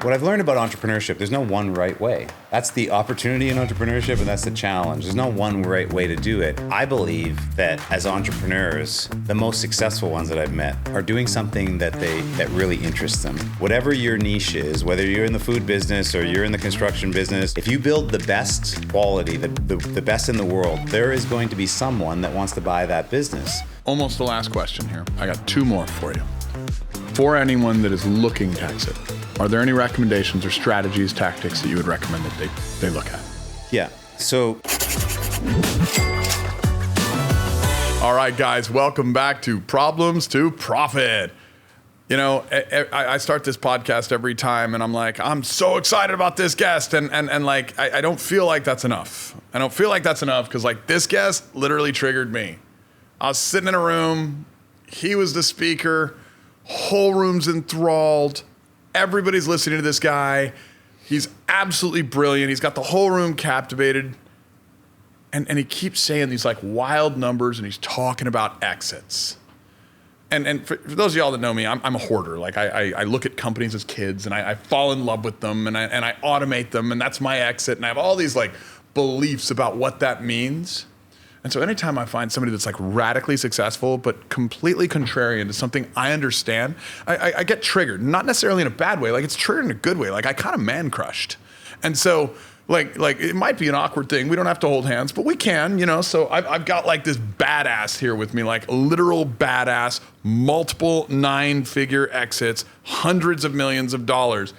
What I've learned about entrepreneurship, there's no one right way. That's the opportunity in entrepreneurship, and that's the challenge. There's no one right way to do it. I believe that as entrepreneurs, the most successful ones that I've met are doing something that really interests them. Whatever your niche is, whether you're in the food business or you're in the construction business, if you build the best quality, the best in the world, there is going to be someone that wants to buy that business. Almost the last question here. I got two more for you. For anyone that is looking to exit, are there any recommendations or strategies, tactics that you would recommend that they look at? Yeah. So. All right, guys, welcome back to Problems to Profit. You know, I start this podcast every time and I'm like, I'm so excited about this guest. And like, I don't feel like that's enough. I don't feel like that's enough because like this guest literally triggered me. I was sitting in a room. He was the speaker. Whole room's enthralled. Everybody's listening to this guy. He's absolutely brilliant. He's got the whole room captivated. And he keeps saying these like wild numbers and he's talking about exits. And for those of y'all that know me, I'm a hoarder. Like I look at companies as kids and I fall in love with them and I automate them and that's my exit. And I have all these like beliefs about what that means. And so anytime I find somebody that's like radically successful, but completely contrarian to something I understand, I get triggered. Not necessarily in a bad way, like it's triggered in a good way. Like I kind of man crushed. And so like it might be an awkward thing. We don't have to hold hands, but we can, you know? So I've got like this badass here with me, like literal badass, multiple 9-figure exits, hundreds of millions of dollars,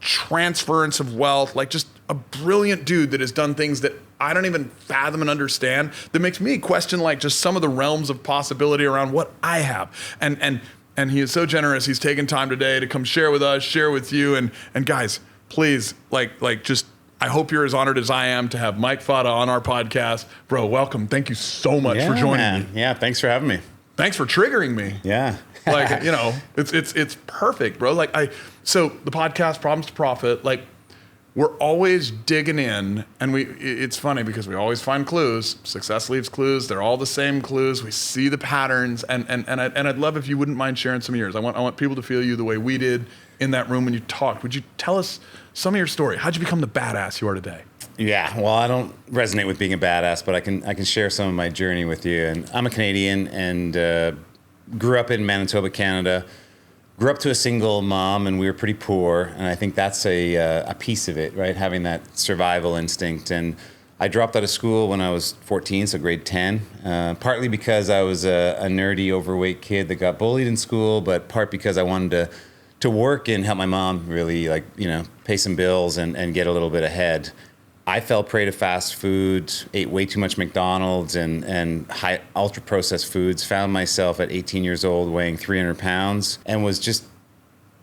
transference of wealth, like just a brilliant dude that has done things that I don't even fathom and understand, that makes me question like just some of the realms of possibility around what I have. And he is so generous. He's taken time today to come share with us, share with you. And guys, please, like just, I hope you're as honored as I am to have Mike Fata on our podcast. Bro, welcome. Thank you so much for joining me. Yeah, thanks for having me. Thanks for triggering me. Yeah. Like, you know, it's perfect, bro. Like so the podcast, Problems to Profit, like, we're always digging in, and it's funny because we always find clues. Success leaves clues. They're all the same clues. We see the patterns, and I'd love if you wouldn't mind sharing some of yours. I want people to feel you the way we did in that room when you talked. Would you tell us some of your story? How'd you become the badass you are today? Yeah, well, I don't resonate with being a badass, but I can share some of my journey with you. And I'm a Canadian and grew up in Manitoba, Canada. Grew up to a single mom, and we were pretty poor, and I think that's a piece of it, right? Having that survival instinct. And I dropped out of school when I was 14, so grade 10, partly because I was a nerdy, overweight kid that got bullied in school, but part because I wanted to work and help my mom really, like, you know, pay some bills and get a little bit ahead. I fell prey to fast food, ate way too much McDonald's and high ultra processed foods, found myself at 18 years old weighing 300 pounds and was just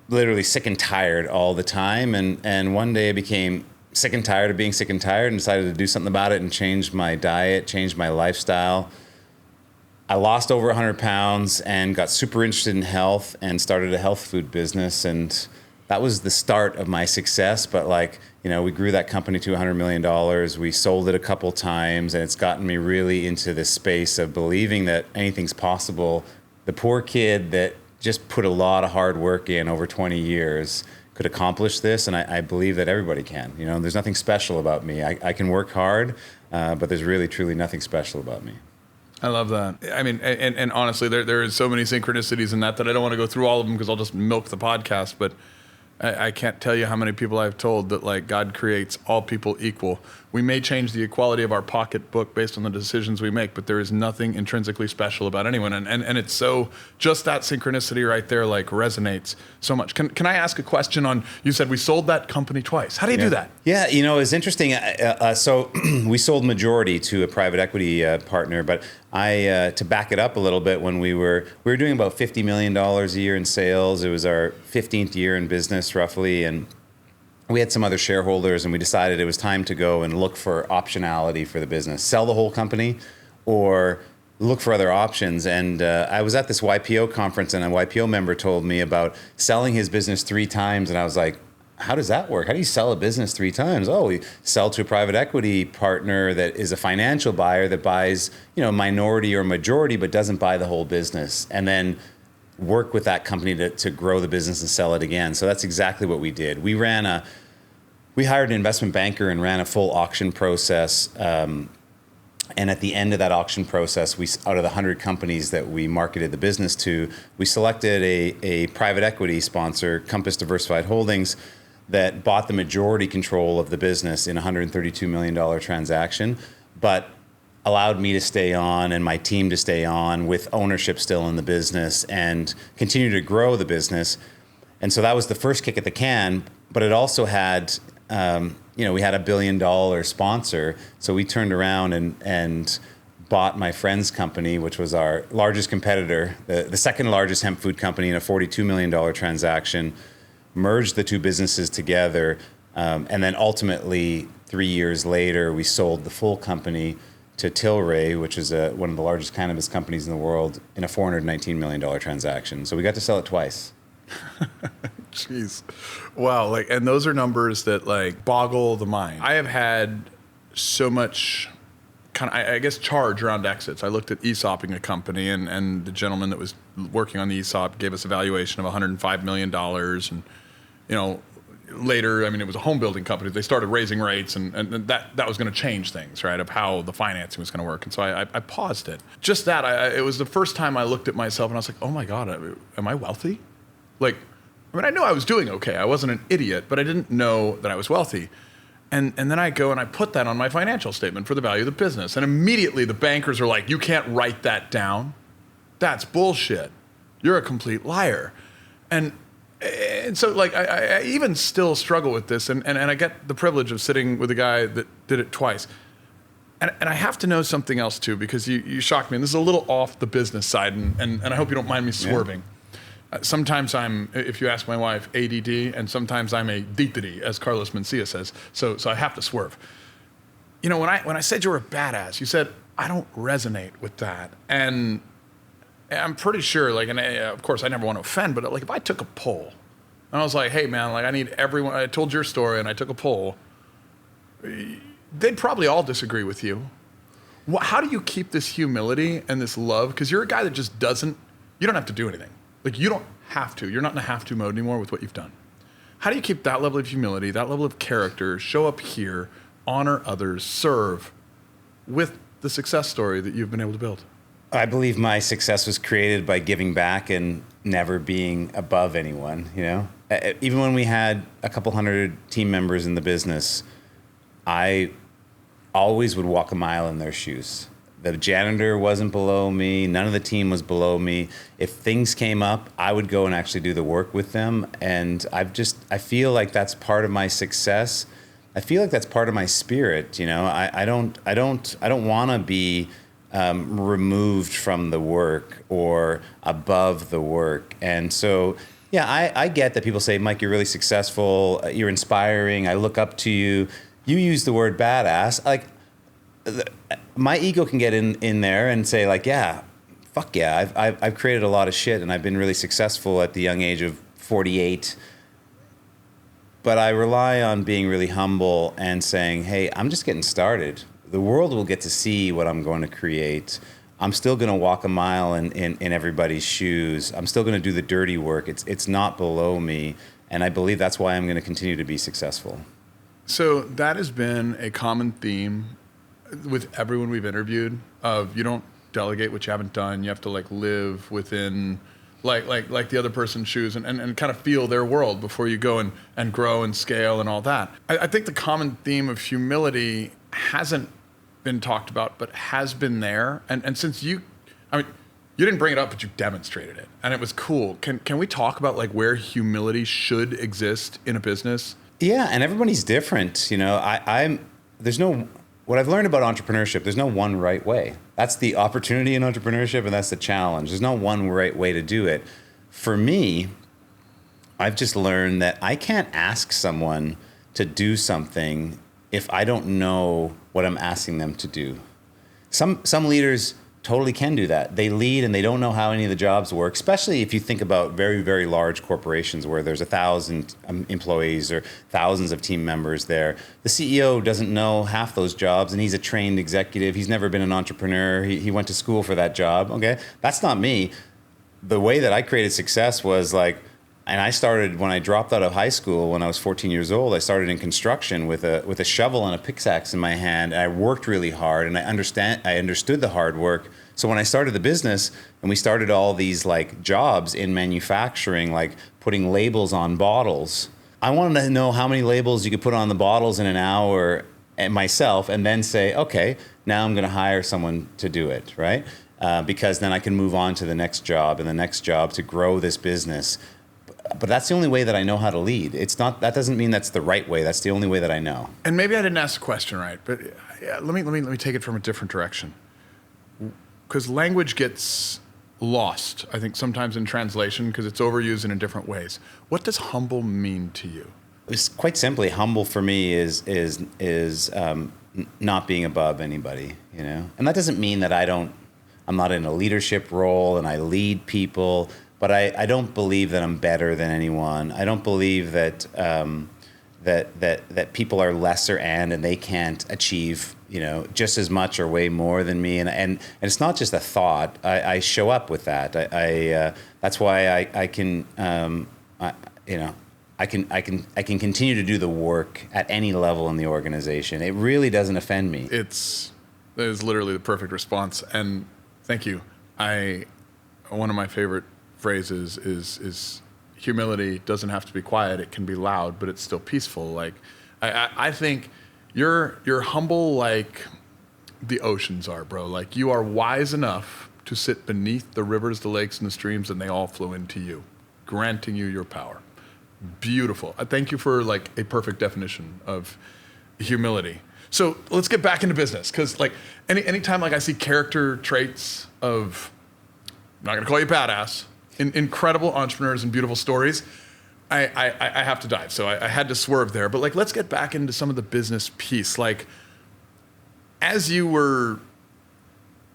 literally sick and tired all the time. And one day I became sick and tired of being sick and tired and decided to do something about it and change my diet, change my lifestyle. I lost over 100 pounds and got super interested in health and started a health food business. And that was the start of my success. But like, you know, we grew that company to $100 million. We sold it a couple times, and it's gotten me really into this space of believing that anything's possible. The poor kid that just put a lot of hard work in over 20 years could accomplish this, and I believe that everybody can. You know, there's nothing special about me. I can work hard, but there's really, truly nothing special about me. I love that. I mean, and honestly, there is so many synchronicities in that I don't want to go through all of them because I'll just milk the podcast, but I can't tell you how many people I've told that like God creates all people equal. We may change the equality of our pocketbook based on the decisions we make, but there is nothing intrinsically special about anyone. And it's so, just that synchronicity right there like resonates so much. Can I ask a question on, you said we sold that company twice. How do you do that? Yeah, you know, it's interesting. So we sold majority to a private equity partner, but to back it up a little bit, when we were doing about $50 million a year in sales. It was our 15th year in business roughly, and we had some other shareholders, and we decided it was time to go and look for optionality for the business, sell the whole company or look for other options. And I was at this YPO conference, and a YPO member told me about selling his business 3 times, and I was like, how does that work? How do you sell a business 3 times? Oh, we sell to a private equity partner that is a financial buyer that buys, you know, minority or majority, but doesn't buy the whole business. And then work with that company to grow the business and sell it again. So that's exactly what we did. We hired an investment banker and ran a full auction process. And at the end of that auction process, out of the 100 companies that we marketed the business to, we selected a private equity sponsor, Compass Diversified Holdings, that bought the majority control of the business in a $132 million transaction, but allowed me to stay on and my team to stay on with ownership still in the business and continue to grow the business. And so that was the first kick at the can, but it also had, we had $1 billion sponsor. So we turned around and bought my friend's company, which was our largest competitor, the second largest hemp food company, in a $42 million transaction, merged the two businesses together. And then ultimately, 3 years later, we sold the full company to Tilray, which is one of the largest cannabis companies in the world, in a $419 million transaction. So we got to sell it twice. Jeez. Wow. And those are numbers that boggle the mind. I have had so much I guess charge around exits. I looked at ESOPing a company and the gentleman that was working on the ESOP gave us a valuation of $105 million. And, later, it was a home building company. They started raising rates and that was going to change things, right? Of how the financing was going to work. And so I paused it. Just that, it was the first time I looked at myself and I was like, oh my God, am I wealthy? I knew I was doing okay. I wasn't an idiot, but I didn't know that I was wealthy. And then I go and I put that on my financial statement for the value of the business. And immediately the bankers are like, you can't write that down. That's bullshit. You're a complete liar. And so I even still struggle with this. And I get the privilege of sitting with a guy that did it twice. And I have to know something else too, because you shocked me. And this is a little off the business side. And I hope you don't mind me swerving. Yeah. Sometimes I'm, if you ask my wife, ADD, and sometimes I'm a DDD, as Carlos Mencia says. So I have to swerve. When I said you were a badass, you said, I don't resonate with that. And I'm pretty sure, and of course I never want to offend, but if I took a poll, and I was like, hey man, I need everyone, I told your story and I took a poll, they'd probably all disagree with you. How do you keep this humility and this love? Because you're a guy that just you don't have to do anything. You don't have to. You're not in a have-to mode anymore with what you've done. How do you keep that level of humility, that level of character, show up here, honor others, serve with the success story that you've been able to build? I believe my success was created by giving back and never being above anyone, Even when we had a couple hundred team members in the business, I always would walk a mile in their shoes. The janitor wasn't below me. None of the team was below me. If things came up, I would go and actually do the work with them. And I feel like that's part of my success. I feel like that's part of my spirit. I don't want to be removed from the work or above the work. And so, yeah, I get that people say, Mike, you're really successful. You're inspiring. I look up to you. You use the word badass. My ego can get in there and say yeah, fuck yeah, I've created a lot of shit and I've been really successful at the young age of 48. But I rely on being really humble and saying, hey, I'm just getting started. The world will get to see what I'm going to create. I'm still going to walk a mile in everybody's shoes. I'm still going to do the dirty work. It's not below me. And I believe that's why I'm going to continue to be successful. So that has been a common theme with everyone we've interviewed of you don't delegate what you haven't done. You have to live within like the other person's shoes and kind of feel their world before you go and grow and scale and all that. I think the common theme of humility hasn't been talked about, but has been there. And since you didn't bring it up, but you demonstrated it and it was cool. Can we talk about where humility should exist in a business? Yeah. And everybody's different. What I've learned about entrepreneurship, there's no one right way. That's the opportunity in entrepreneurship, and that's the challenge. There's no one right way to do it. For me, I've just learned that I can't ask someone to do something if I don't know what I'm asking them to do. Some leaders totally can do that. They lead and they don't know how any of the jobs work, especially if you think about very, very large corporations where there's 1,000 employees or thousands of team members there. The CEO doesn't know half those jobs and he's a trained executive. He's never been an entrepreneur. He went to school for that job. Okay, that's not me. the way that I created success was like, and I started when I dropped out of high school when I was 14 years old. I started in construction with a shovel and a pickaxe in my hand. And I worked really hard, and I understood the hard work. So when I started the business and we started all these like jobs in manufacturing, like putting labels on bottles, I wanted to know how many labels you could put on the bottles in an hour and myself, and then say, okay, now I'm going to hire someone to do it, right? Because then I can move on to the next job and the next job to grow this business. But that's the only way that I know how to lead. It's not. That doesn't mean that's the right way. That's the only way that I know. And maybe I didn't ask the question right, but yeah, let me take it from a different direction. Because language gets lost, I think, sometimes in translation because it's overused in different ways. What does humble mean to you? It's quite simply, humble for me is not being above anybody, you know. And that doesn't mean that I'm not in a leadership role and I lead people. But I don't believe that I'm better than anyone. I don't believe that that people are lesser and they can't achieve, you know, just as much or way more than me. And it's not just a thought. I show up with that. That's why I can I can continue to do the work at any level in the organization. It really doesn't offend me. That is literally the perfect response. And thank you. One of my favorite phrases is humility doesn't have to be quiet. It can be loud, but it's still peaceful. Like I think you're humble like the oceans are, bro. Like you are wise enough to sit beneath the rivers, the lakes, and the streams, and they all flow into you, granting you your power. Beautiful. I thank you for like a perfect definition of humility. So let's get back into business, because like anytime like I see character traits of, I'm not gonna call you badass, incredible entrepreneurs and beautiful stories, I have to dive. So I had to swerve there. But like, let's get back into some of the business piece. Like, as you were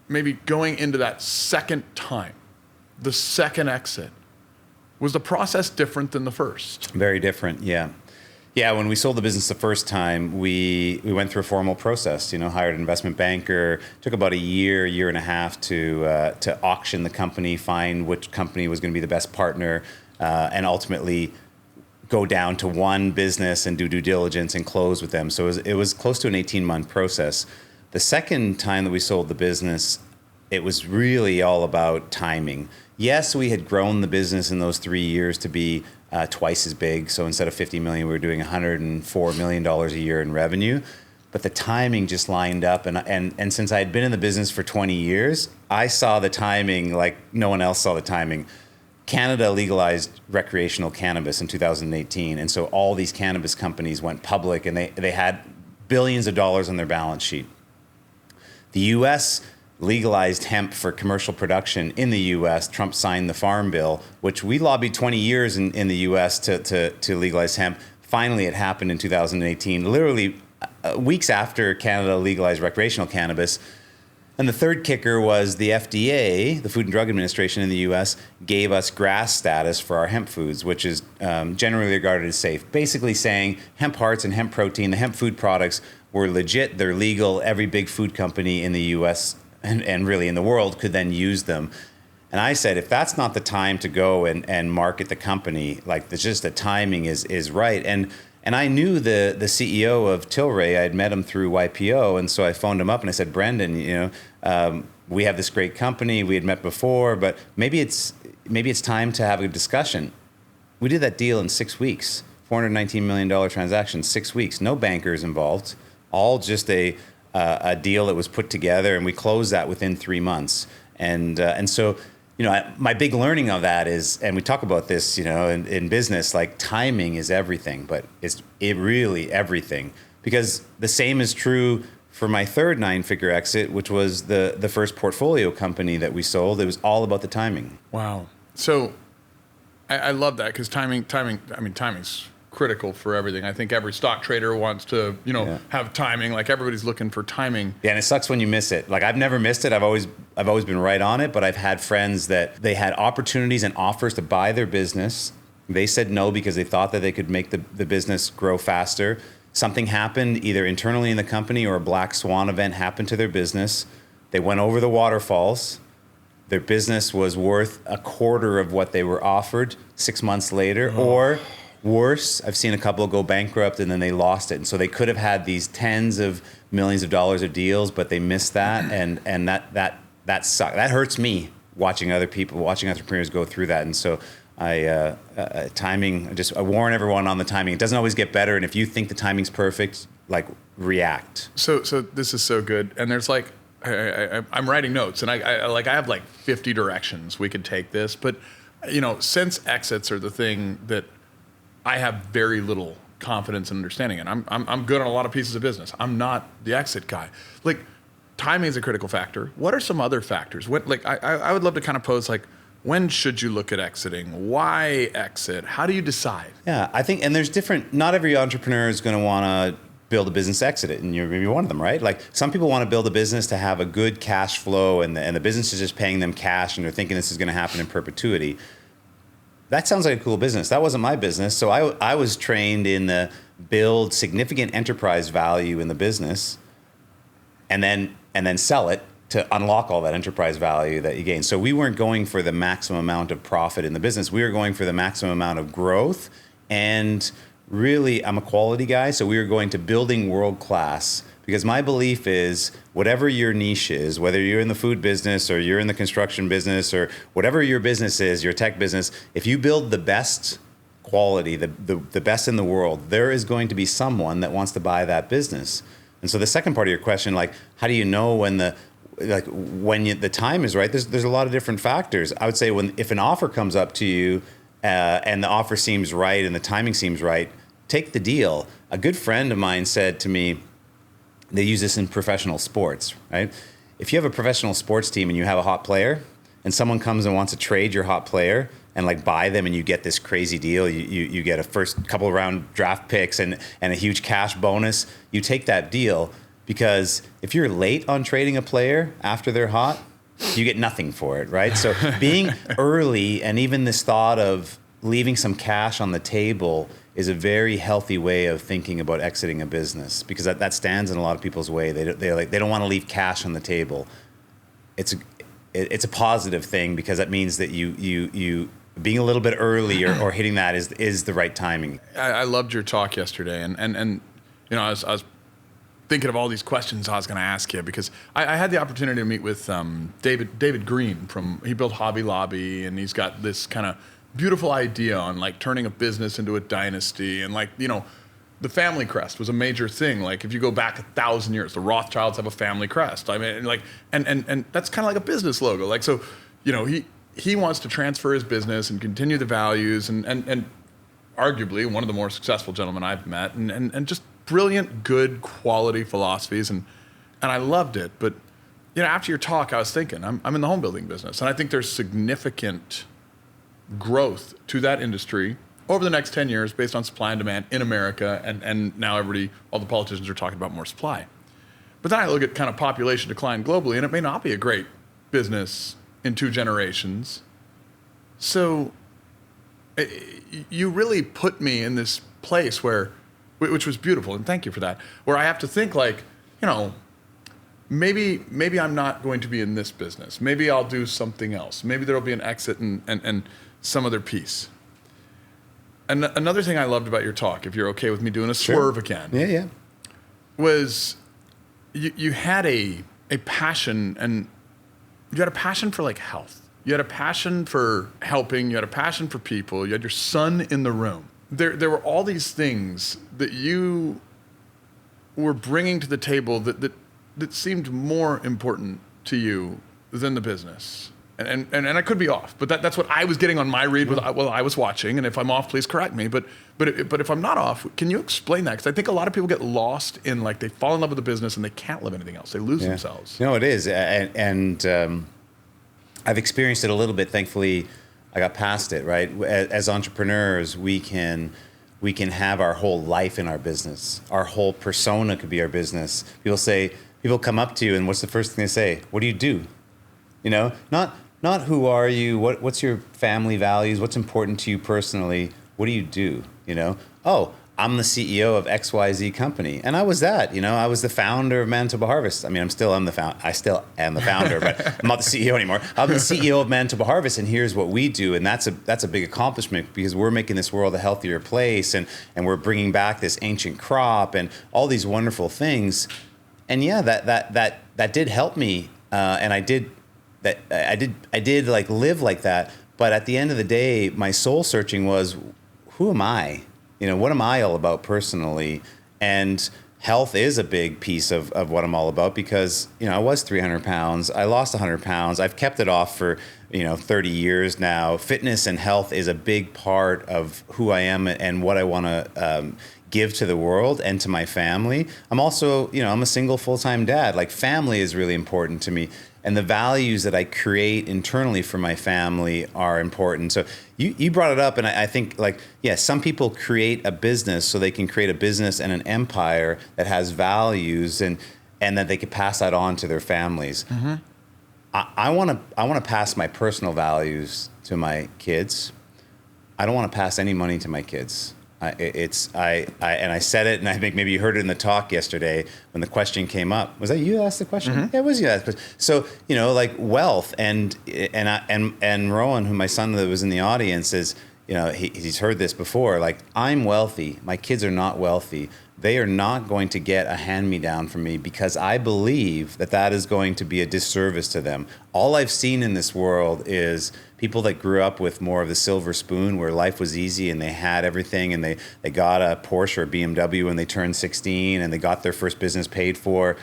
maybe going into that second time, the second exit, was the process different than the first? Very different, yeah. Yeah, when we sold the business the first time, we went through a formal process. You know, hired an investment banker. Took about a year and a half to auction the company, find which company was going to be the best partner, and ultimately go down to one business and do due diligence and close with them. So it was close to an 18-month process. The second time that we sold the business, it was really all about timing. Yes, we had grown the business in those 3 years to be twice as big. So instead of 50 million, we were doing $104 million a year in revenue. But the timing just lined up. And since I had been in the business for 20 years, I saw the timing like no one else saw the timing. Canada legalized recreational cannabis in 2018. And so all these cannabis companies went public, and they had billions of dollars on their balance sheet. The US legalized hemp for commercial production in the U.S. Trump signed the Farm Bill, which we lobbied 20 years in the U.S. to legalize hemp. Finally, it happened in 2018, literally weeks after Canada legalized recreational cannabis. And the third kicker was the FDA, the Food and Drug Administration in the U.S., gave us GRAS status for our hemp foods, which is generally regarded as safe. Basically saying hemp hearts and hemp protein, the hemp food products, were legit, they're legal. Every big food company in the U.S. and really in the world could then use them. And I said, if that's not the time to go and market the company, like just the timing is right. And I knew the CEO of Tilray. I had met him through YPO, and so I phoned him up and I said, Brendan, you know, we have this great company. We had met before, but maybe it's time to have a discussion. We did that deal in 6 weeks, $419 million transaction, 6 weeks, no bankers involved, all just a deal that was put together, and we closed that within 3 months. And so, you know, my big learning of that is, and we talk about this, you know, in business, like timing is everything, but it really everything, because the same is true for my third 9-figure exit, which was the first portfolio company that we sold. It was all about the timing. Wow. So I love that, because timing's critical for everything. I think every stock trader wants to, you know, have timing. Like everybody's looking for timing. Yeah, and it sucks when you miss it. Like I've never missed it. I've always been right on it, but I've had friends that they had opportunities and offers to buy their business. They said no because they thought that they could make the business grow faster. Something happened either internally in the company or a black swan event happened to their business. They went over the waterfalls. their business was worth a quarter of what they were offered 6 months later, or worse, I've seen a couple go bankrupt and then they lost it. And so they could have had these tens of millions of dollars of deals, but they missed that. And that sucked. That hurts me watching entrepreneurs go through that. And so timing, I warn everyone on the timing. It doesn't always get better. And if you think the timing's perfect, like, react. So this is so good. And there's like, I'm writing notes, and I have like 50 directions we could take this. But, since exits are the thing that I have very little confidence and understanding in. I'm good on a lot of pieces of business. I'm not the exit guy. Like, timing is a critical factor. What are some other factors? I would love to kind of pose, like, when should you look at exiting? Why exit? How do you decide? Yeah, I think, and not every entrepreneur is going to want to build a business, exit it, and you're maybe one of them, right? Like, some people want to build a business to have a good cash flow, and the business is just paying them cash, and they're thinking this is going to happen in perpetuity. That sounds like a cool business. That wasn't my business. So I was trained in the build significant enterprise value in the business and then sell it to unlock all that enterprise value that you gain. So we weren't going for the maximum amount of profit in the business. We were going for the maximum amount of growth. And really, I'm a quality guy. So we were going to building world-class, because my belief is whatever your niche is, whether you're in the food business or you're in the construction business or whatever your business is, your tech business, if you build the best quality, the best in the world, there is going to be someone that wants to buy that business. And so the second part of your question, like, how do you know when the time is right? There's a lot of different factors. I would say if an offer comes up to you and the offer seems right and the timing seems right, take the deal. A good friend of mine said to me, they use this in professional sports, right? If you have a professional sports team and you have a hot player and someone comes and wants to trade your hot player and like buy them, and you get this crazy deal, you get a first couple of round draft picks and a huge cash bonus, you take that deal, because if you're late on trading a player after they're hot, you get nothing for it, right? So being early, and even this thought of leaving some cash on the table, is a very healthy way of thinking about exiting a business, because that stands in a lot of people's way. They don't want to leave cash on the table. It's a positive thing, because that means that you being a little bit early or hitting that is the right timing. I loved your talk yesterday, and I was thinking of all these questions I was going to ask you, because I had the opportunity to meet with David Green he built Hobby Lobby, and he's got this kind of beautiful idea on like turning a business into a dynasty. And the family crest was a major thing. Like, if you go back 1,000 years, the Rothschilds have a family crest. I mean, like, and that's kind of like a business logo. Like, so, he wants to transfer his business and continue the values, and arguably one of the more successful gentlemen I've met, and just brilliant, good quality philosophies. And I loved it. But, after your talk, I was thinking, I'm in the home building business, and I think there's significant growth to that industry over the next 10 years based on supply and demand in America, and now all the politicians are talking about more supply. But then I look at kind of population decline globally, and it may not be a great business in 2 generations. So you really put me in this place which was beautiful, and thank you for that, where I have to think like, maybe I'm not going to be in this business. Maybe I'll do something else. Maybe there'll be an exit and some other piece. And another thing I loved about your talk, if you're okay with me doing a swerve again, yeah, was you had a passion, and you had a passion for like health. You had a passion for helping. You had a passion for people. You had your son in the room. There were all these things that you were bringing to the table that seemed more important to you than the business. And I could be off, but that's what I was getting on my read while I was watching. And if I'm off, please correct me. But if I'm not off, can you explain that? Because I think a lot of people get lost in, like, they fall in love with the business and they can't live anything else. They lose themselves. No, it is. And I've experienced it a little bit. Thankfully, I got past it, right? As entrepreneurs, we can have our whole life in our business. Our whole persona could be our business. People come up to you, and what's the first thing they say? What do you do? Not who are you, what's your family values, what's important to you personally, what do you do? Oh, I'm the CEO of XYZ company. And I was that, I was the founder of Manitoba Harvest. I mean, I still am the founder, but I'm not the CEO anymore. I'm the CEO of Manitoba Harvest, and here's what we do. And that's a big accomplishment because we're making this world a healthier place, and we're bringing back this ancient crop and all these wonderful things. And yeah, that did help me. And I did like live like that. But at the end of the day, my soul searching was, who am I? What am I all about personally? And health is a big piece of what I'm all about because, I was 300 pounds. I lost 100 pounds. I've kept it off for, 30 years now. Fitness and health is a big part of who I am and what I want to give to the world and to my family. I'm also, I'm a single full-time dad. Like, family is really important to me. And the values that I create internally for my family are important. So you brought it up, and I think, some people create a business so they can create a business and an empire that has values and that they could pass that on to their families. Mm-hmm. I want to pass my personal values to my kids. I don't want to pass any money to my kids. I said it, and I think maybe you heard it in the talk yesterday when the question came up. Was that you that asked the question? Mm-hmm. Yeah, it was you that asked the question. So, wealth and Rowan, who my son that was in the audience is, he's heard this before. Like, I'm wealthy. My kids are not wealthy. They are not going to get a hand-me-down from me because I believe that is going to be a disservice to them. All I've seen in this world is people that grew up with more of the silver spoon where life was easy and they had everything and they got a Porsche or a BMW when they turned 16 and they got their first business paid for.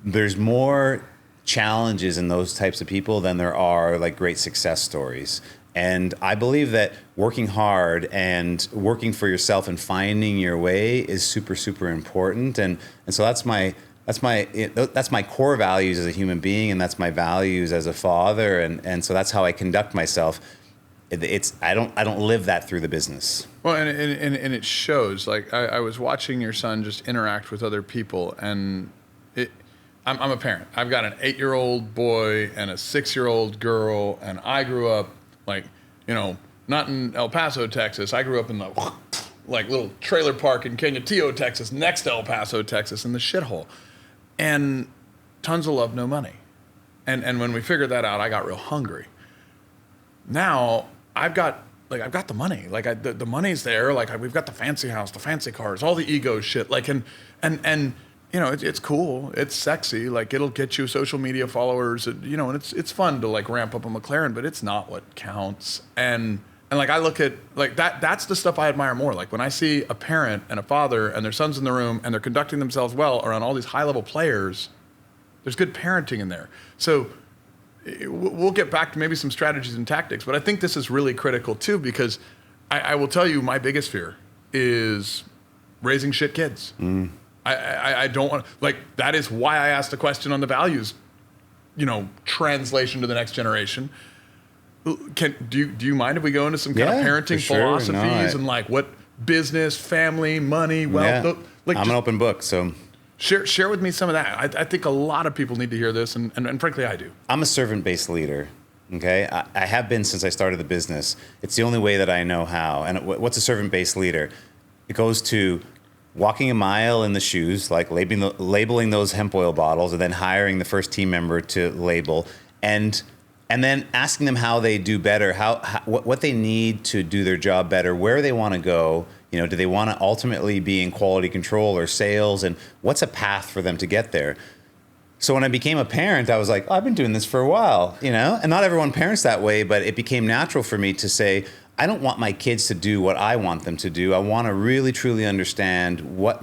There's more challenges in those types of people than there are great success stories. And I believe that working hard and working for yourself and finding your way is super, super important. And so that's my core values as a human being, and that's my values as a father. And so that's how I conduct myself. I don't live that through the business. Well, and it shows. Like, I was watching your son just interact with other people, and I'm a parent. I've got an 8-year-old boy and a 6-year-old girl, and I grew up not in El Paso, Texas. I grew up in the little trailer park in Canutillo, Texas, next to El Paso, Texas, in the shithole, and tons of love, no money. And when we figured that out, I got real hungry. Now I've got the money. The money's there. We've got the fancy house, the fancy cars, all the ego shit. And it's cool. It's sexy. It'll get you social media followers. And it's fun to ramp up a McLaren, but it's not what counts. And I look at that's the stuff I admire more. When I see a parent and a father and their son's in the room and they're conducting themselves well around all these high level players, there's good parenting in there. So we'll get back to maybe some strategies and tactics, but I think this is really critical too, because I will tell you my biggest fear is raising shit kids. Mm. I don't want that is why I asked the question on the values, translation to the next generation. Do you mind if we go into some kind of parenting philosophies and what business, family, money, wealth? Yeah. I'm an open book, so share with me some of that. I think a lot of people need to hear this, and frankly, I do. I'm a servant-based leader. Okay, I have been since I started the business. It's the only way that I know how. And what's a servant-based leader? It goes to walking a mile in the shoes, labeling those hemp oil bottles, and then hiring the first team member to label, and then asking them how they do better, what they need to do their job better, where they want to go. Do they want to ultimately be in quality control or sales, and what's a path for them to get there? So when I became a parent, I was like, I've been doing this for a while, and not everyone parents that way, but it became natural for me to say, I don't want my kids to do what I want them to do. I want to really, truly understand what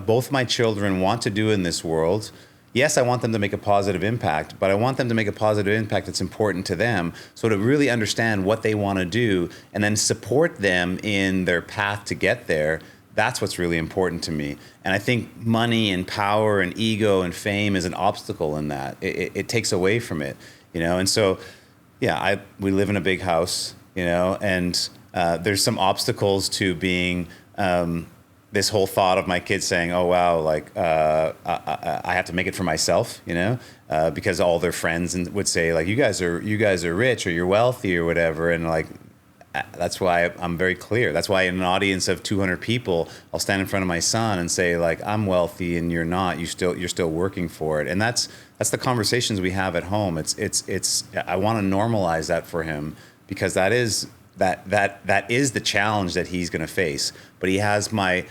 both my children want to do in this world. Yes, I want them to make a positive impact, but I want them to make a positive impact that's important to them. So to really understand what they want to do and then support them in their path to get there, that's what's really important to me. And I think money and power and ego and fame is an obstacle in that. It takes away from it, And so, we live in a big house. And there's some obstacles to being this whole thought of my kids saying, oh, wow, I have to make it for myself, because all their friends would say, you guys are rich or you're wealthy or whatever. And That's why I'm very clear. That's why in an audience of 200 people, I'll stand in front of my son and say, like, I'm wealthy and you're not. You're still working for it. And that's the conversations we have at home. It's I want to normalize that for him, because that is the challenge that he's going to face. But he has my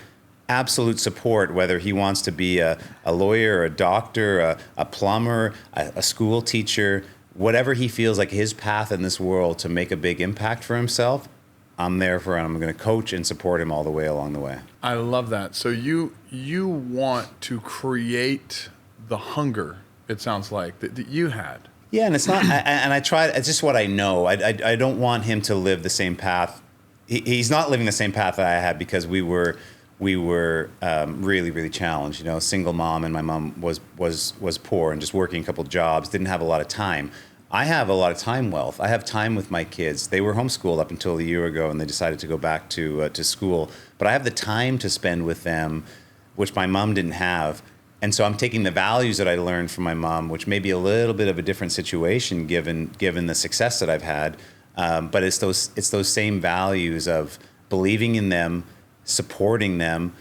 absolute support, whether he wants to be a lawyer, a doctor, a plumber, a school teacher, whatever he feels like his path in this world to make a big impact for himself, I'm there for him. I'm going to coach and support him all the way along the way. I love that. So you want to create the hunger, it sounds like, that you had. Yeah, and it's not, and I tried, it's just what I know. I don't want him to live the same path. He's not living the same path that I had, because we were really, really challenged. Single mom, and my mom was poor and just working a couple jobs, didn't have a lot of time. I have a lot of time wealth. I have time with my kids. They were homeschooled up until a year ago, and they decided to go back to school. But I have the time to spend with them, which my mom didn't have. And so I'm taking the values that I learned from my mom, which may be a little bit of a different situation given the success that I've had. But it's those same values of believing in them, supporting them,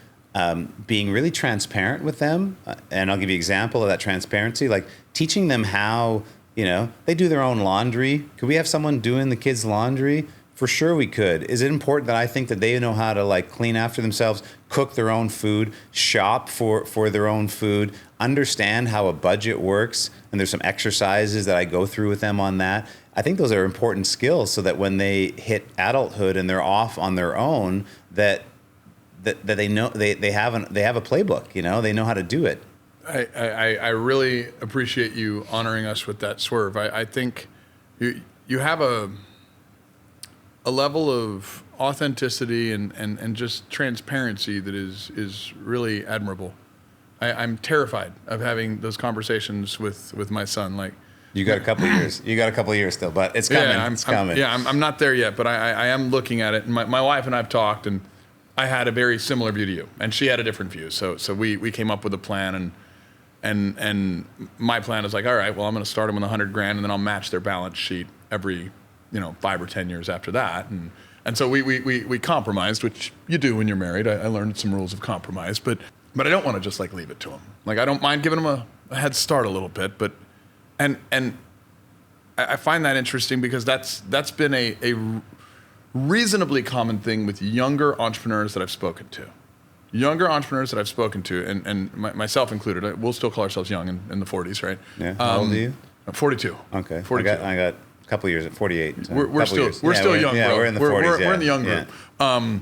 being really transparent with them. And I'll give you an example of that transparency, like teaching them how, they do their own laundry. Could we have someone doing the kids' laundry? For sure we could. Is it important that I think that they know how to like clean after themselves, cook their own food, shop for their own food, understand how a budget works? And there's some exercises that I go through with them on that. I think those are important skills, so that when they hit adulthood and they're off on their own, that they know they have a playbook. They know how to do it. I really appreciate you honoring us with that swerve. I think you have a level of authenticity and just transparency that is really admirable. I'm terrified of having those conversations with my son. Like, you got a couple of years. You got a couple of years still, but it's coming. It's coming. I'm not there yet, but I am looking at it. And my wife and I have talked, and I had a very similar view to you, and she had a different view. So we came up with a plan, and my plan is like, all right, well, I'm going to start them with $100,000, and then I'll match their balance sheet every 5 or 10 years after that. And so we compromised, which you do when you're married. I learned some rules of compromise, but I don't want to just like leave it to them. Like, I don't mind giving them a head start a little bit, but and I find that interesting, because that's been a reasonably common thing with younger entrepreneurs that I've spoken to. And myself included. We'll still call ourselves young in the 40s, right? Yeah. How old are you? 42. Okay. 42. I got a couple years at 48. So we're still young, yeah, bro. We're in the 40s. We're in the young group. Yeah.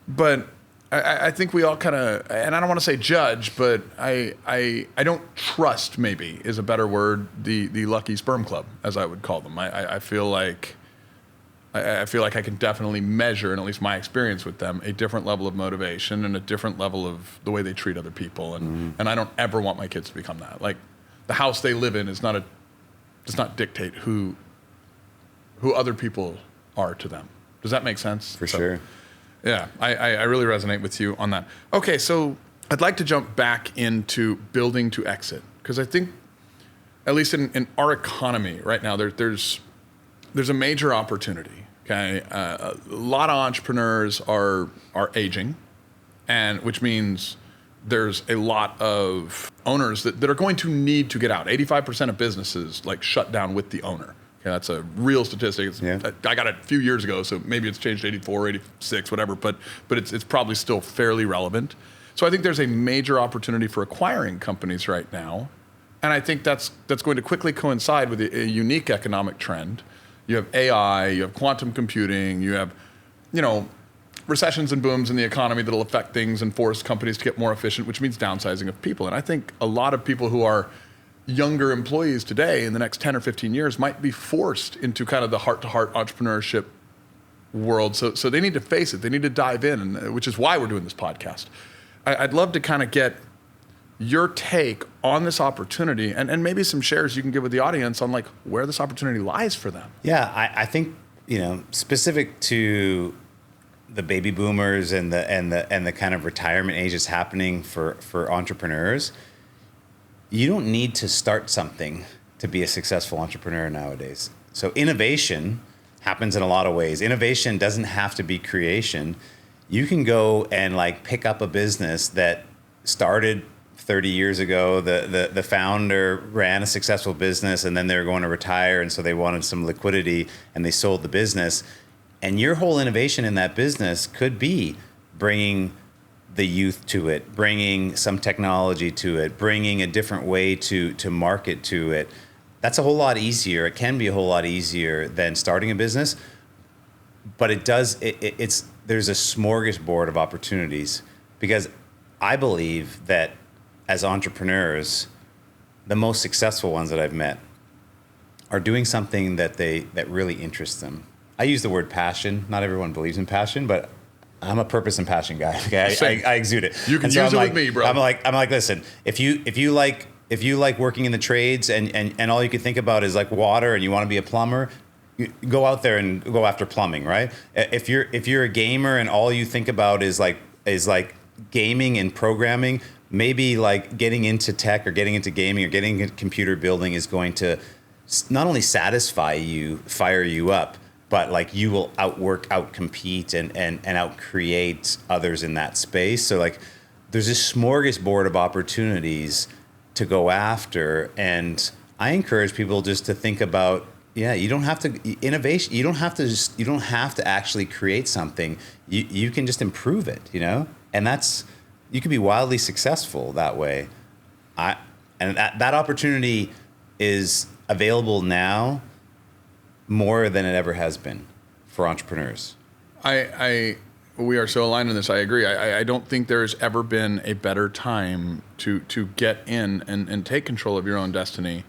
But I think we all kind of, and I don't want to say judge, but I don't trust, maybe is a better word, the lucky sperm club, as I would call them. I feel like I can definitely measure, in at least my experience with them, a different level of motivation and a different level of the way they treat other people. And I don't ever want my kids to become that. Like, the house they live in does not dictate who other people are to them. Does that make sense? For sure. Yeah, I really resonate with you on that. Okay, so I'd like to jump back into building to exit, because I think, at least in our economy right now, there's a major opportunity. Okay, a lot of entrepreneurs are aging, and which means there's a lot of owners that are going to need to get out. 85% of businesses like shut down with the owner. Okay, that's a real statistic. I got it a few years ago, so maybe it's changed to 84, 86, whatever, but it's probably still fairly relevant. So I think there's a major opportunity for acquiring companies right now, and I think that's going to quickly coincide with a unique economic trend. You have AI, you have quantum computing, you have, recessions and booms in the economy that'll affect things and force companies to get more efficient, which means downsizing of people. And I think a lot of people who are younger employees today in the next 10 or 15 years might be forced into kind of the heart-to-heart entrepreneurship world. So they need to face it. They need to dive in, and which is why we're doing this podcast. I'd love to kind of get your take on this opportunity, and maybe some shares you can give with the audience on like where this opportunity lies for them. Yeah, I think, specific to the baby boomers and the kind of retirement age that's happening for entrepreneurs, you don't need to start something to be a successful entrepreneur nowadays. So innovation happens in a lot of ways. Innovation doesn't have to be creation. You can go and like pick up a business that started 30 years ago. The founder ran a successful business, and then they were going to retire, and so they wanted some liquidity, and they sold the business. And your whole innovation in that business could be bringing the youth to it, bringing some technology to it, bringing a different way to market to it. That's a whole lot easier. It can be a whole lot easier than starting a business, but there's a smorgasbord of opportunities, because I believe that as entrepreneurs, the most successful ones that I've met are doing something that really interests them. I use the word passion. Not everyone believes in passion, but I'm a purpose and passion guy. Okay? I exude it. You can use it with me, bro. I'm like, listen, if you like working in the trades and all you can think about is like water and you want to be a plumber, you go out there and go after plumbing, right? If you're a gamer and all you think about is like gaming and programming, maybe like getting into tech or getting into gaming or getting into computer building is going to not only satisfy you, fire you up, but like you will outcompete and outcreate others in that space. So like there's this smorgasbord of opportunities to go after. And I encourage people just to think about, you don't have to innovation. You don't have to actually create something. You can just improve it, and you can be wildly successful that way. And that opportunity is available now more than it ever has been for entrepreneurs. We are so aligned in this. I agree. I don't think there's ever been a better time to get in and take control of your own destiny,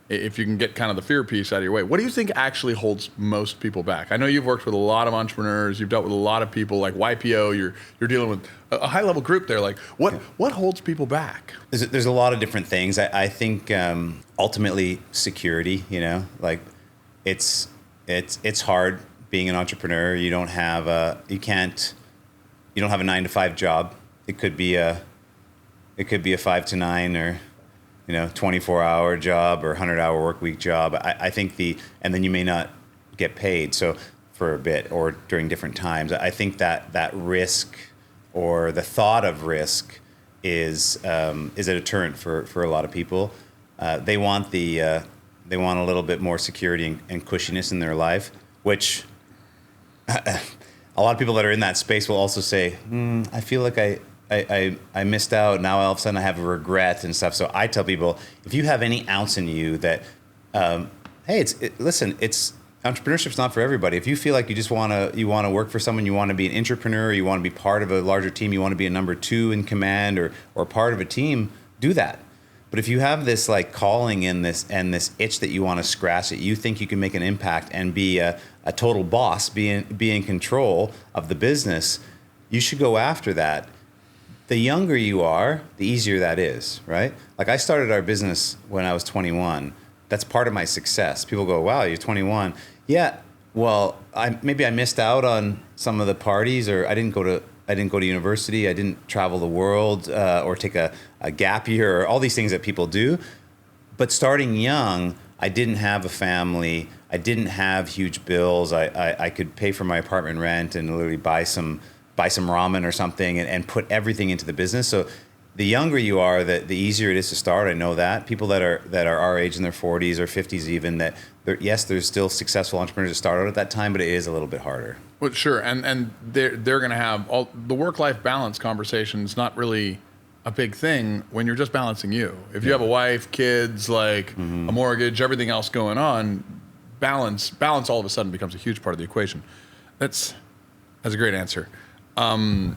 if you can get kind of the fear piece out of your way. What do you think actually holds most people back? I know you've worked with a lot of entrepreneurs. You've dealt with a lot of people like YPO. You're dealing with a high level group there. Like what holds people back? There's a lot of different things. I think ultimately security. Like it's hard being an entrepreneur. You don't have a 9-to-5 job. It could be a 5 to 9 or 24-hour job or 100-hour work week job. I think and then you may not get paid so for a bit or during different times. I think that risk or the thought of risk is a deterrent for a lot of people. They want a little bit more security and cushiness in their life, which a lot of people that are in that space will also say, I feel like I missed out. Now all of a sudden I have a regret and stuff. So I tell people, if you have any ounce in you that, listen, entrepreneurship's not for everybody. If you feel like you want to work for someone, you want to be an entrepreneur, you want to be part of a larger team, you want to be a number 2 in command or part of a team, do that. But if you have this like calling in this and this itch that you want to scratch, that you think you can make an impact and be a total boss, be in control of the business, you should go after that. The younger you are, the easier that is, right? Like I started our business when I was 21. That's part of my success. People go, wow, you're 21. Yeah, well, maybe I missed out on some of the parties, or I didn't go to university. I didn't travel the world or take a gap year, or all these things that people do. But starting young, I didn't have a family. I didn't have huge bills. I could pay for my apartment rent and literally buy some ramen or something and put everything into the business. So the younger you are, the easier it is to start. I know that. People that are our age, in their 40s or 50s even, there's still successful entrepreneurs that start out at that time, but it is a little bit harder. Well, sure, and they're going to have all the work-life balance conversation is not really a big thing when you're just balancing you. If you have a wife, kids, like a mortgage, everything else going on, balance all of a sudden becomes a huge part of the equation. That's a great answer. And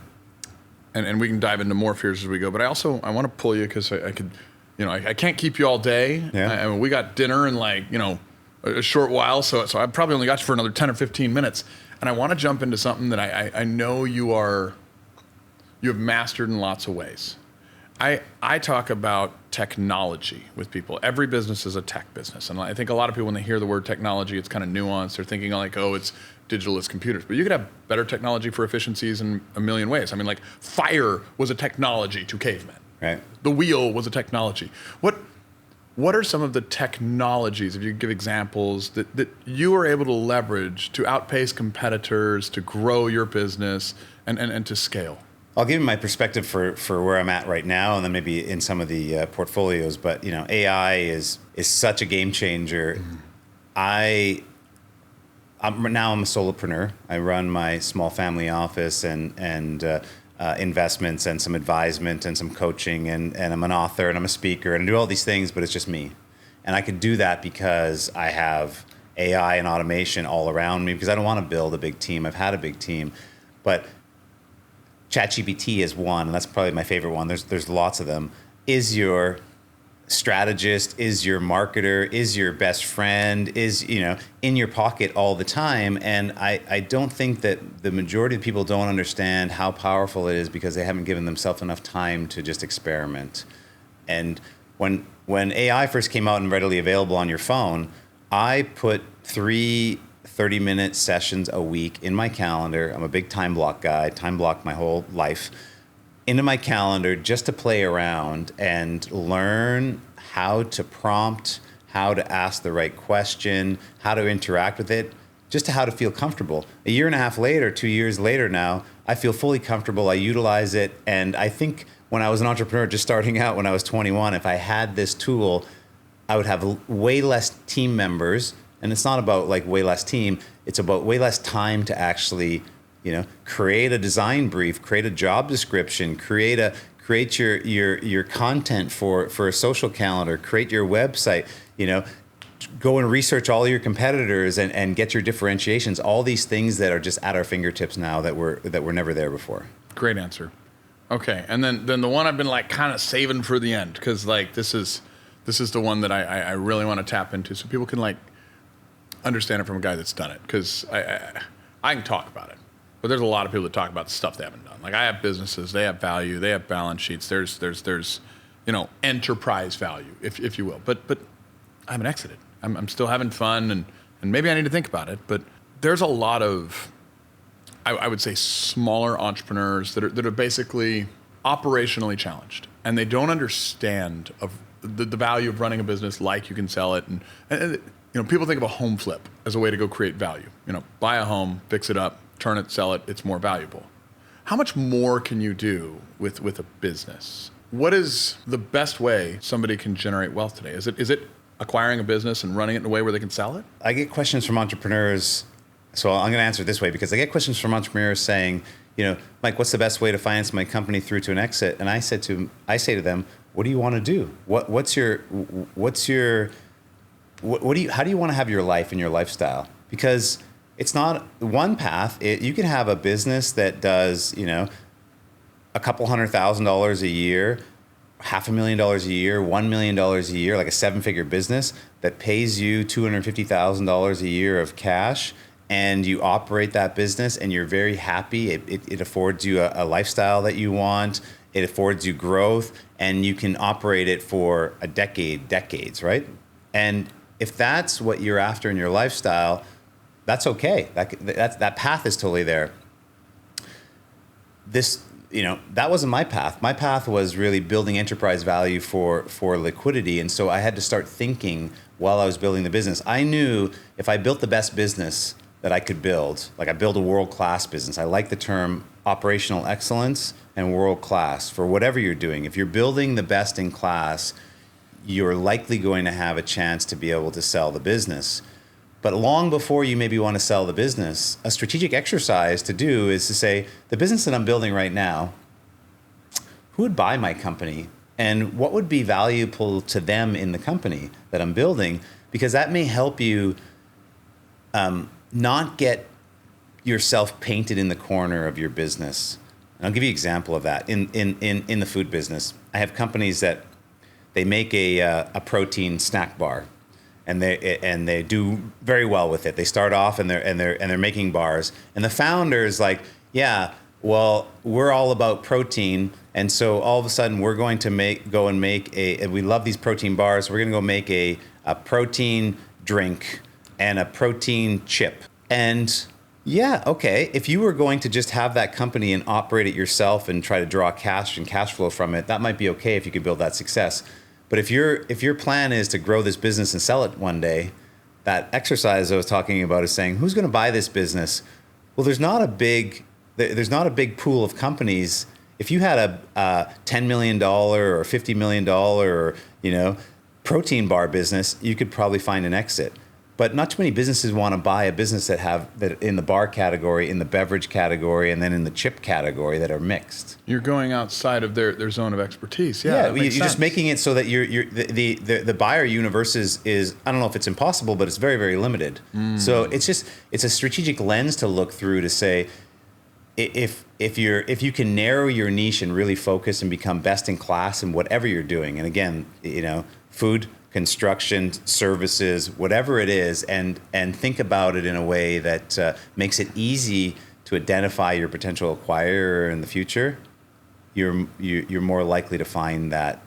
we can dive into more fears as we go. But I want to pull you because I could, I can't keep you all day. Yeah. I mean, we got dinner in a short while, so I probably only got you for another 10 or 15 minutes. And I want to jump into something that I know you have mastered in lots of ways. I talk about technology with people. Every business is a tech business. And I think a lot of people, when they hear the word technology, it's kind of nuanced. They're thinking like, oh, it's digital, it's computers. But you could have better technology for efficiencies in a million ways. I mean, like fire was a technology to cavemen. Right. The wheel was a technology. what are some of the technologies, if you could give examples, that you were able to leverage to outpace competitors, to grow your business, and to scale? I'll give you my perspective for where I'm at right now, and then maybe in some of the portfolios. But AI is such a game changer. I'm a solopreneur. I run my small family office and investments and some advisement and some coaching, and I'm an author and I'm a speaker and I do all these things, but it's just me. And I could do that because I have AI and automation all around me, because I don't want to build a big team. I've had a big team, but ChatGPT is one, and that's probably my favorite one. There's lots of them. Is your strategist, is your marketer, is your best friend, is in your pocket all the time. And I don't think that the majority of people don't understand how powerful it is, because they haven't given themselves enough time to just experiment. And when AI first came out and readily available on your phone, I put 3 30-minute sessions a week in my calendar. I'm a big time block guy, time block my whole life, into my calendar just to play around and learn how to prompt, how to ask the right question, how to interact with it, just how to feel comfortable. A year and a half later, 2 years later now, I feel fully comfortable. I utilize it. And I think when I was an entrepreneur just starting out when I was 21, if I had this tool, I would have way less team members. And it's not about like way less team. It's about way less time to actually, create a design brief, create a job description, create your content for a social calendar, create your website, go and research all your competitors and get your differentiations. All these things that are just at our fingertips now that were never there before. Great answer. Okay, and then the one I've been like kind of saving for the end, because like this is the one that I really want to tap into, so people can like understand it from a guy that's done it, because I can talk about it, but there's a lot of people that talk about the stuff they haven't done. Like I have businesses, they have value, they have balance sheets, there's enterprise value, if you will, but I haven't exited. I'm still having fun, and maybe I need to think about it, but there's a lot of, I would say, smaller entrepreneurs that are basically operationally challenged, and they don't understand of the value of running a business. Like you can sell it, and people think of a home flip as a way to go create value. Buy a home, fix it up, turn it, sell it, it's more valuable. How much more can you do with a business? What is the best way somebody can generate wealth today? Is it acquiring a business and running it in a way where they can sell it? I get questions from entrepreneurs, so I'm going to answer it this way, because I get questions from entrepreneurs saying, Mike, what's the best way to finance my company through to an exit? And I say to them, what do you want to do? How do you want to have your life and your lifestyle? Because it's not one path. You can have a business that does, a couple $100,000 a year, $500,000 a year, $1 million a year, like a 7-figure business that pays you $250,000 a year of cash, and you operate that business and you're very happy. It affords you a lifestyle that you want. It affords you growth, and you can operate it for a decades, right? And if that's what you're after in your lifestyle, that's okay. That path is totally there. That wasn't my path. My path was really building enterprise value for liquidity. And so I had to start thinking while I was building the business. I knew if I built the best business that I could build, like I build a world-class business. I like the term operational excellence and world-class for whatever you're doing. If you're building the best in class, you're likely going to have a chance to be able to sell the business. But long before you maybe want to sell the business, a strategic exercise to do is to say, the business that I'm building right now, who would buy my company? And what would be valuable to them in the company that I'm building? Because that may help you not get yourself painted in the corner of your business. And I'll give you an example of that. In the food business, I have companies that they make a protein snack bar, and they do very well with it. They start off and they're making bars, and the founder's like, yeah, well, we're all about protein, and so all of a sudden we're going to and we love these protein bars. We're going to go make a protein drink and a protein chip. And yeah, okay, if you were going to just have that company and operate it yourself and try to draw cash and cash flow from it, that might be okay if you could build that success. But if your plan is to grow this business and sell it one day, that exercise I was talking about is saying, who's going to buy this business? Well, there's not a big pool of companies. If you had a $10 million or $50 million or, protein bar business, you could probably find an exit. But not too many businesses want to buy a business that in the bar category, in the beverage category, and then in the chip category that are mixed. You're going outside of their zone of expertise. Yeah, you're just making it so that the buyer universe is I don't know if it's impossible, but it's very, very limited. So it's a strategic lens to look through to say, if you can narrow your niche and really focus and become best in class in whatever you're doing, and again, food, construction, services, whatever it is, and think about it in a way that makes it easy to identify your potential acquirer in the future, you're more likely to find that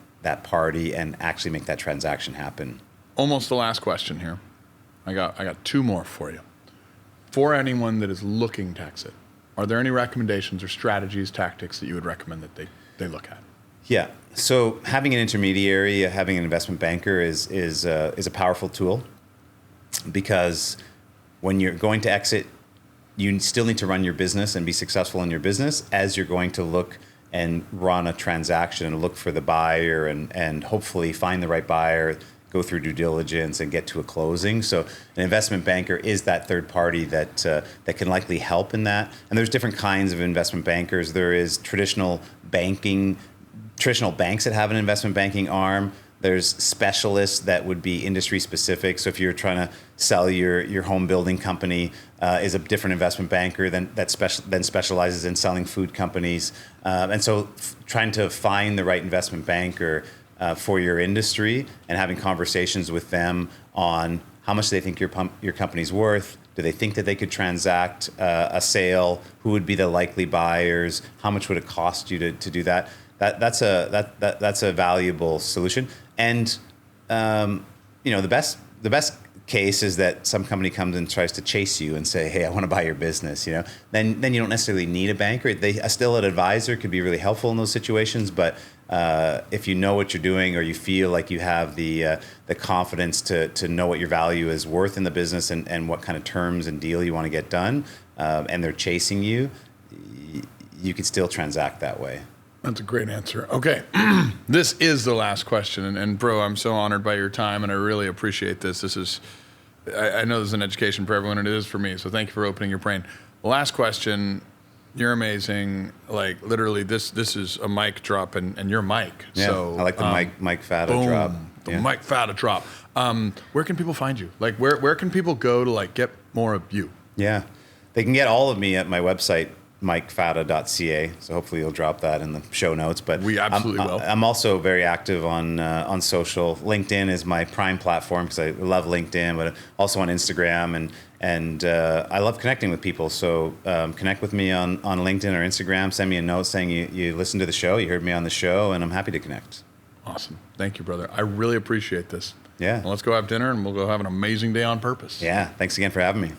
party and actually make that transaction happen. Almost the last question here. I got two more for you. For anyone that is looking to exit, are there any recommendations or strategies, tactics that you would recommend that they look at? Yeah. So having an intermediary, having an investment banker is a powerful tool, because when you're going to exit, you still need to run your business and be successful in your business as you're going to look and run a transaction and look for the buyer and hopefully find the right buyer, go through due diligence and get to a closing. So an investment banker is that third party that can likely help in that. And there's different kinds of investment bankers. There is traditional banks that have an investment banking arm. There's specialists that would be industry specific. So if you're trying to sell your home building company, is a different investment banker that specializes in selling food companies. And so trying to find the right investment banker for your industry and having conversations with them on how much they think your company's worth. Do they think that they could transact a sale? Who would be the likely buyers? How much would it cost you to do that? That's a valuable solution. And the best case is that some company comes and tries to chase you and say, "Hey, I want to buy your business." Then you don't necessarily need a banker. Still an advisor could be really helpful in those situations. But if you know what you're doing, or you feel like you have the confidence to know what your value is worth in the business and what kind of terms and deal you want to get done, and they're chasing you, you could still transact that way. That's a great answer. Okay, this is the last question, and bro, I'm so honored by your time, and I really appreciate this. I know this is an education for everyone, and it is for me, so thank you for opening your brain. Last question. You're amazing. Like, literally, this is a mic drop, and you're Mike. Yeah, so, I like the Mike Fata boom, drop. The Mike Fata drop. Where can people find you? Like, where can people go to get more of you? Yeah, they can get all of me at my website, mikefata.ca. So hopefully you'll drop that in the show notes. But we absolutely will. I'm also very active on social. LinkedIn is my prime platform because I love LinkedIn, but also on Instagram, and I love connecting with people. So connect with me on LinkedIn or Instagram. Send me a note saying you listened to the show, you heard me on the show, and I'm happy to connect. Awesome. Thank you, brother. I really appreciate this. Yeah. Well, let's go have dinner, and we'll go have an amazing day on purpose. Yeah. Thanks again for having me.